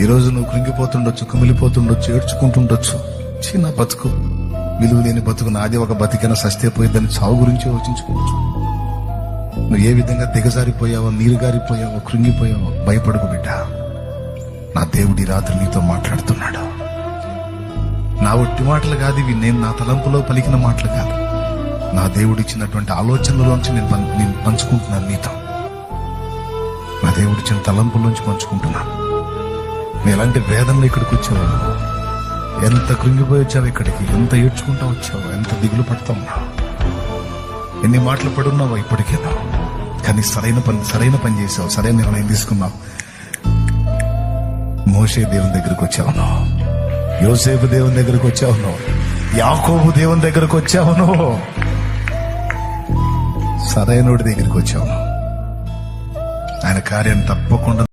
ఈరోజు నువ్వు కృంగిపోతుండొచ్చు, కుమిలిపోతుండొచ్చు, ఏడ్చుకుంటుండొచ్చు. చిన్న బతుకు, విలువ లేని బతుకు, నాది ఒక బతికైనా సస్తే పోయిద్దని చావు గురించి యోచించుకోవచ్చు. నువ్వు ఏ విధంగా దిగజారిపోయావో, నీరుగారిపోయావో, కృంగిపోయావో భయపడకు బిడ్డ. నా దేవుడి రాత్రి నీతో మాట్లాడుతున్నాడు. నా ఒట్టి మాటలు కాదు ఇవి, నేను నా తలంపులో పలికిన మాటలు కాదు, నా దేవుడిచ్చినటువంటి ఆలోచనలోంచి నేను పంచుకుంటున్నాను నీతో. నా దేవుడిచ్చిన తలంపుల్లోంచి పంచుకుంటున్నాను. నువ్వు ఎలాంటి వేదనలు ఇక్కడికి వచ్చావు, ఎంత కృంగిపోయి వచ్చావు ఇక్కడికి, ఎంత ఏడ్చుకుంటా వచ్చావు, ఎంత దిగులు పడతా ఉన్నావు, ఎన్ని మాటలు పడున్నావో ఇప్పటికేనా. కానీ సరైన పని చేసావు, సరైన నిర్ణయం తీసుకున్నావు. మోషే దేవుని దగ్గరకు వచ్చావు నువ్వు, యోసేపు దేవుని దగ్గరకు వచ్చావు నువ్వు, యాకోబు దేవుని దగ్గరకు వచ్చావు నువ్వు, సరైనోడి దగ్గరికి వచ్చావు. ఆయన కార్యం తప్పకుండా